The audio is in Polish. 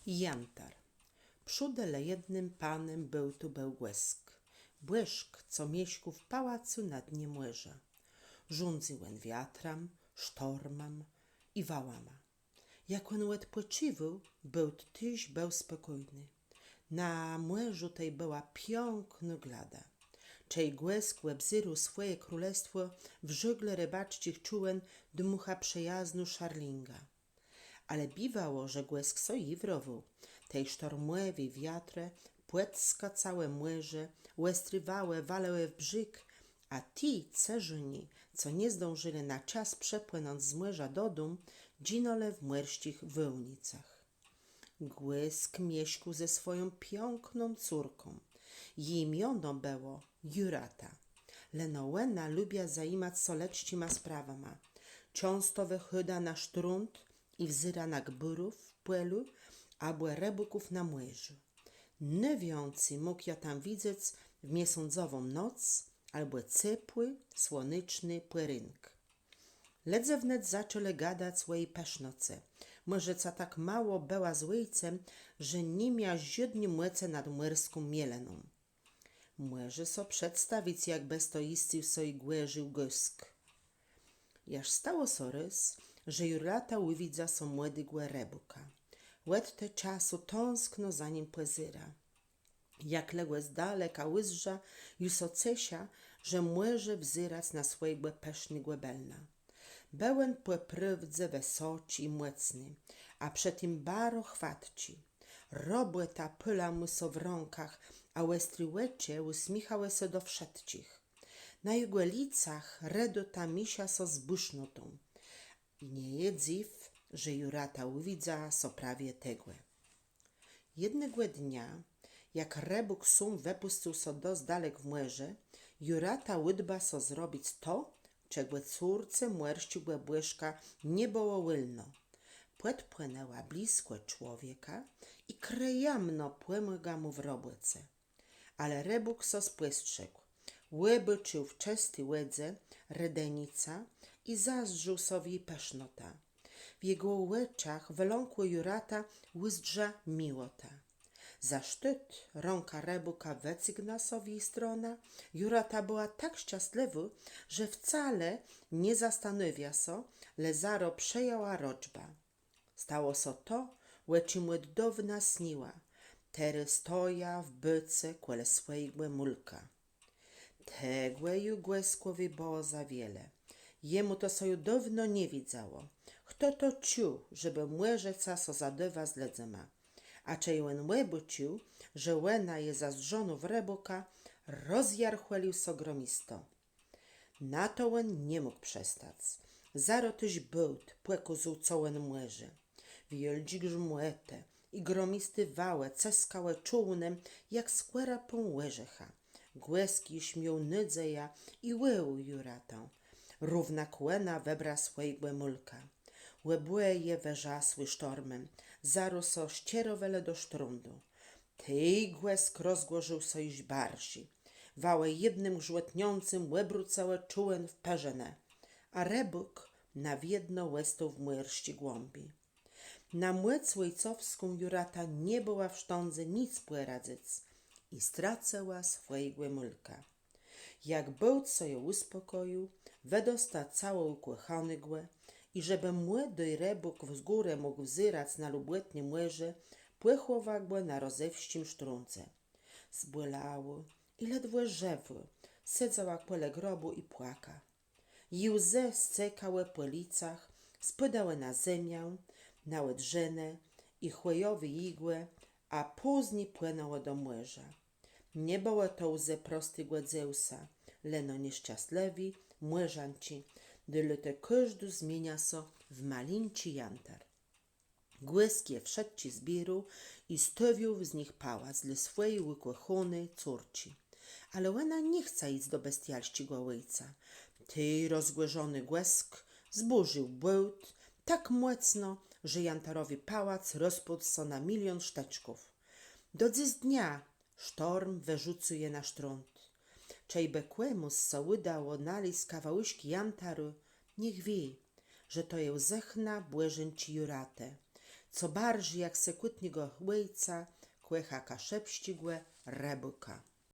Jantar. Przódele jednym panem był tu Bełgłesk. Błyszk, co mieśku w pałacu na dnie młeża. Żundzyłen wiatram, sztormam i wałama. Jak on łed płeciwy, był tyś był spokojny. Na młeżu tej była piękna glada. Czej Głesk łebzyru swoje królestwo w żegle rybaczcich czułem dmucha przejaznu szarlinga. Ale biwało, że Głesk so iwrował. Tej sztormłewi wiatre, płecka całe młeże, łestrywały, walały w brzyk, a ti cerzyni, co nie zdążyli na czas przepłynąć z młeża do dum, dzinole w młerścich wyłnicach. Głesk mieśku ze swoją piękną córką. Jej imiono było Jurata. Lenowena lubia zajmać soleczcima sprawama. Często wychoda na sztrunt i wzyra na gburów w płelu, albo rebuków na młyżu. Niewiący mógł ja tam widzieć w miesiącową noc, albo ciepły, słoneczny płyrynk. Ledze wnet zaczęli gadać swojej pesznoce. Może co tak mało była z ojcem, że nie miała żadnie młece nad młyrską mieleną. Może so przedstawić, jak bestoisty so i głężył Głesk. Jaż stało so rys, że Jurata uwidza so młodego rebuka. Łed te czasu tąskno za nim płezyra. Jak ległe z daleka łyżdża, już so cesia, że może wzyrać na swojego peszny głębelna. Bełen płeprywdze wesoci i młecny, a przetim baro chwatci. Robłe ta pyla mu so w rąkach, a łestry łecie usmichały se do wszetcich. Na jego licach redo ta misia so zbusznutą. I nie je dziw, że Jurata uwidza so prawie tegłe. Jednego dnia, jak rebuk sum wepuścił so dość dalek w młeże, Jurata łydba so zrobić to, czego córce młerścigłe błyszka nie było wylno. Płet płynęła blisko człowieka i krejamno płymyga mu w robłece. Ale rebuk so spłystrzegł. Łybyczył w czesty łedze redenica i zazdrzył sobie pesznota. W jego łeczach wyląkły Jurata łyzdrza miłota. Za sztyt rąka rebuka wecygna sobie strona, Jurata była tak szczęśliwy, że wcale nie zastanawia so, lezaro przejęła roczba. Stało so to, łeczim od dawna sniła. Tery stoja w byce kole swojego mulka. Tegłe ju Głeskowi było za wiele. Jemu to so ju dawno nie widzało. Kto to ciu, żeby młeżeca so zadywa z ledzema. A czej łen łebucił, że łena je zazdrzono w rebuka, rozjarchłelił so gromisto. Na to łen nie mógł przestać. Zaro tyś bełt płekuzył co łen młeży. Wieldzik żmłete i gromisty wałe ceskałe czółnem, jak skłera pą łeżecha. Głeski śmiał nydzeja i łył Juratę. Równak łena webra swojego mulka. Łebłe je weżasły sztormem, zaroso ścierowele do sztrundu. Tej Głesk rozgłożył so iż barsi. Wałe jednym żłetniącym łebru całe czułem w perzenę, a rebuk na wiedno łestą w młyrści głąbi. Na młec łejcowską Jurata nie była w sztądze nic płeradzic i stracała swojego mulka. Jak bełt so ją uspokoił, wedosta cało ukłychany głę i żeby młody rebuk w górę mógł wzyrać na lubłetnie młeże, płychłowa głę na rozewścim sztrunce. Zbłylały i ledwo żewły, sedzała pole grobu i płaka. I łzy scekały po licach, spadały na ziemię, na łedrzenę i chłejowe igłę, a później płynęło do młeża. Nie było to łzy prostego Dzeusa, leno nieszczęśliwi młeżanci, gdyż to każdy zmienia so w malinci jantar. Głesk je wszedł ci zbieru i stawił z nich pałac dla swojej łykłychuny córci. Ale ona nie chce iść do bestialściego ojca. Ty, rozgłożony Głesk, zburzył bełt tak mocno, że jantarowy pałac rozpadł so na 1 000 000 szteczków. Do dziś dnia sztorm wyrzucuje na sztrunt. Czej bekłemu so udało nalić kawałyszki jantaru, niech wie, że to je zechna błeżyn ci Juratę, co barży jak sekutnigo chłyjca, kłecha kaszepścigłe rebuka.